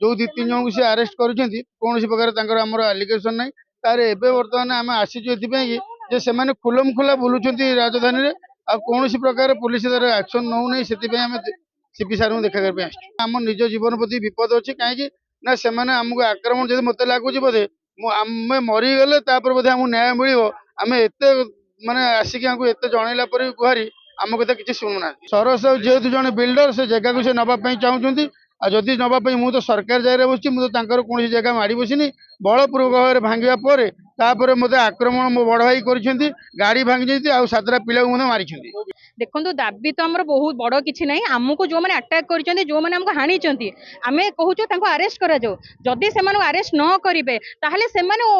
जो 2-3 जन को सी अरेस्ट करुछंती कोनोसी प्रकार तांकर हमर एलिगेशन नै तारे एबे वर्तमान आम आसीजु एथिपई जे सेमाने खुलम खुला बुलुछंती राजधानी रे आ कोनोसी प्रकार पुलिस तार एक्शन नौ नै सेतिपई आम सीपी सार देखा करबे आछी हम निज जीवन प्रति विपद अछि काहे ना सेमाने हमको आक्रमण जदि मते लागुची बोधे आमे मरी गले तापर बोधे हमको न्याय मिलिबो आमे एते माने आसिक हमको एते जणैला पर गुहारी आम कथा किसी शुणुना सरस जेहेतु जन बिल्डर से जगह को से नापी चाहूँगी आ जदि नापी मुझे तो सरकार जगह बसची मुझे कौन जगह माड़ी बसनी बलपूर्वक भाव भांगा पर मत आक्रमण मो बड़ भाई कर गाड़ी भांगी सातटा पिला मारी देखो दाबी तो आम बहुत बड़ किसी ना आमको जो मैंने अटैक कर जो मैंने आमको हाणी आम कहूँ अरेस्ट करा जदि से अरेस्ट न करेंगे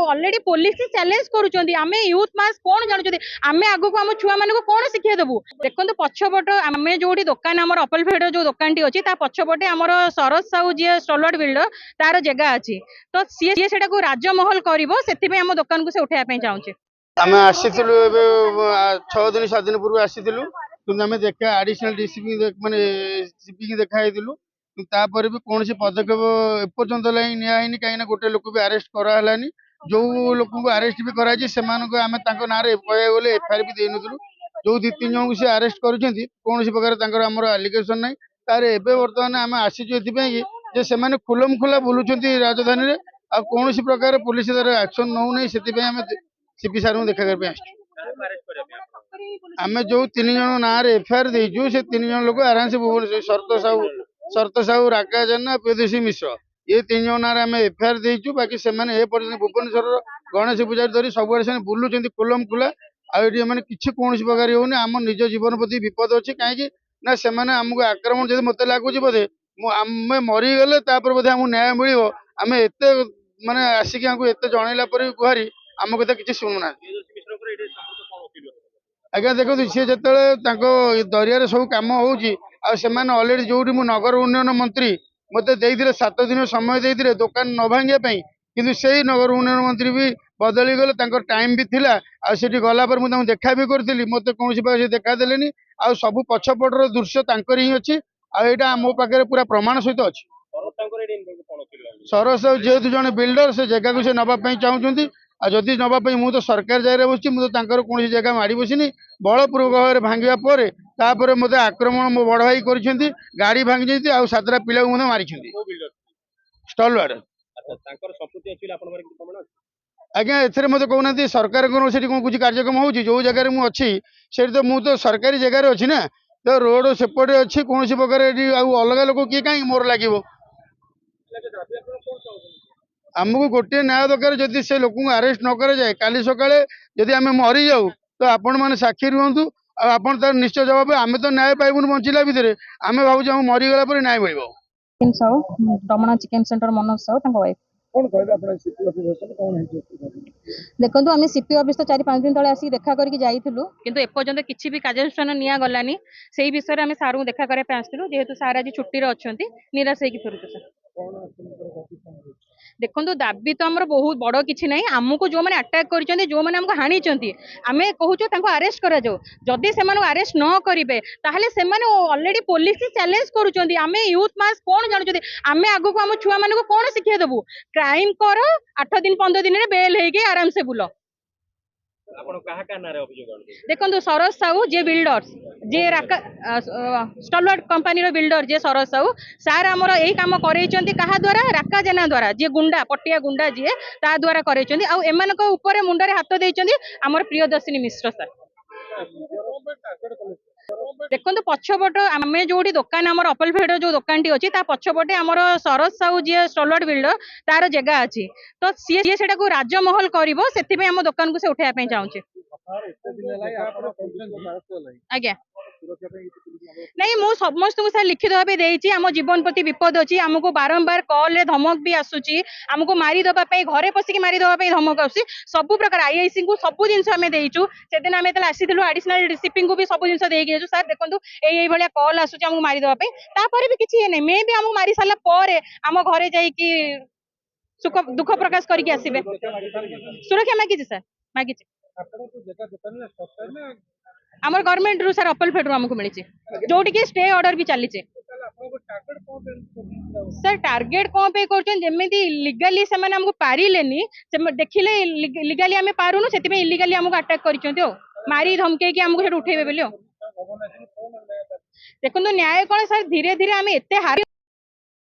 अलरेडी पुलिस चैलेंज करें यूथ मास कौन जानते आम आगू आम छुआ मान कौन शिक्षा देवु देखो पछपट आम जो दुकान आम अपल फेड जो दुकान टी अच्छी पछपटे आम शरद साहू जी स्टलवर्ड बिल्डर तार जगह अच्छी तो सी से राजमहल कर आम दुकान को से उठाई चाहूँगे आम आसी 6 दिन 7 दिन पूर्व आसी कि आम देखा आडिशनल डीसीपी माने सीपी की देखाई तापर भी कौन पदक्षेप एपर्तंत नियानी कहीं गोटे लोक भी अरेस्ट करानी जो लोक को अरेस्ट भी कराई से आम ना कहले एफआईआर भी दे नु जो 2-3 जन को सी अरेस्ट करुछंती कौन प्रकार हमर एलिगेशन नै तार एबे वर्तमान आम आसीजु एथिपई जे सेमाने खुलम खुला बुलुछंती राजधानी रे आ कौन प्रकार पुलिस तार एक्शन नौ नै सेतिपई आम सीपी सार देखा करबे आछी आमे जो 3 जन ना एफआईआर देजु से 3 जन लोक आराम से भुवनेश्वर शरत साहू राका जेना प्रियदर्शी मिश्र ये 3 जन ना आम एफआईआर देजु बाकी से भुवनेश्वर गणेश पूजा धरी सब बुलुछंती खुलम खुला आगे मैंने किसी कौन प्रकार होनी आम निज जीवन प्रति विपद अच्छी कहीं ना से आमको आक्रमण जब मत लगुच बोधे आमे मरी गले बोधे हमको न्याय मिलिबो आमे एते माने आसिक हमको एते जणैला पर गुहारी आम कथा किसी शुणुना आज्ञा देखो सी जो दरिया सब कम होलरेडी जो नगर उन्नयन मंत्री मत 7 दिन समय देते दुकान न भांगे किंतु से नगर उन्नयन मंत्री भी बदली गले टाइम भी थिला आसी गला पर मुझे देखा भी करी मत कौन से देखा देलेनी आ सब पछपटर दृश्य तांकर ही अच्छी आईटा मो पाखे पूरा प्रमाण सहित अच्छी सरस जेहेतु जन बिल्डर से जगह को से नापी चाहूँगी आ जदि नापी मुझे तो सरकार जगह बसची मुझे कौन जगह माड़ी बसनी बलपूर्वक भाव भांगा पर मत आक्रमण मो बड़ भाई कर गाड़ी भांगी 7टा पिला मारी स्टलवार्ड आज्ञा एथरे मत कहना सरकार कौन कुछ कार्यक्रम हो जो जगह मुझे अच्छी तो मुझे तो सरकारी जगह अच्छी ना तो रोड सेपटे अच्छी कौन प्रकार अलग लोक किए कहीं मोर लगे आमको गोटे न्याय दरकार जदि से लोक अरेस्ट न कराए काली सकाଳେ जदि आम मरी जाऊ तो आपण मैंने साक्षी रुहतु आपड़ तार निश्चय जवाब आम तो न्याय पाइबुन बंचला भितर आम भावुँ आम मरीगला पर न्याय मिल Sahu Ramana chicken centre Manoj Sahu wife देखो आम सीपी ऑफिस तो 4-5 दिन तले आसिक देखा करके जाइलु किंतु एपर्यंत किसी भी कार्यानुष्ठान निया गलानी से विषय आम सार देखा करने आसलु जेहेतु सार आज छुट्टी अच्छा निराश होगी फेरुचु सर देखो दाबी तो आम बहुत बड़ किसी ना आमको जो मैंने अटैक कर जो मैंने आमको हाणी आम कहूँ अरेस्ट करा जदि से अरेस्ट न करेंगे अलरेडी पुलिस चैलेंज करुँच आम यूथ मास कौन जानते आम आगू आम छुआ मान कौन शिक्षा देवु क्राइम कर 8 दिन 15 दिन बेल हो आराम से बुल देखो शरद साहू जे बिल्डर्स जे स्टलवर्ड कंपनी बिल्डर जे शरद साहू सार आमर यही कम कर द्वारा राका जेना द्वारा जी गुंडा पटिया गुंडा जी ता द्वारा कर मुंडे हाथ देते आमर प्रियदर्शिनी मिश्र सर देखो पछपट आम जो दुकान आम अपल फेड जो दुकान टी अच्छी पछपटे आम शरद साहू जी स्टलवर्ड बिल्डर तार जगह अच्छी तो सी से राजमहल कर आम दुकान को से उठाई चाहूँगे आज्ञा नहीं मु समस्त को लिखित भाव देती आम जीवन प्रति विपद अच्छी आमको बारंबार कॉल धमक भी आसूची आमको मारिदेवाई घरे पशिक मारिदेवाई धमक आसूँ सब प्रकार आईआईसी को सब जिन आम देचु से दिन आम आसी आडिशनल डीसीपी को भी सब जिन देगी सर देखो यही भाया कॉल आसूँ आमको मारिदेवाई भी किसी नहीं मे भी आमको मारी सारा आम घरे जाकि सुख दुख प्रकाश करके आसबे सुरक्षा मागिचे सर मागिचे आमर गवर्नमेंट रु सर अपल फेड आमको मिली जो स्टे ऑर्डर भी चली सर टार्गेट कौन पे करछन जेमिति लीगली से माने हमको पारिलेनी से देखिले लीगली हमें पारुनु सेति में इलीगली हमको अटैक करिसंती ओ मारी धमके कि हमको सेठ उठेबे बेले ओ देखो न्याय कौन सर धीरे धीरे हमें एते हार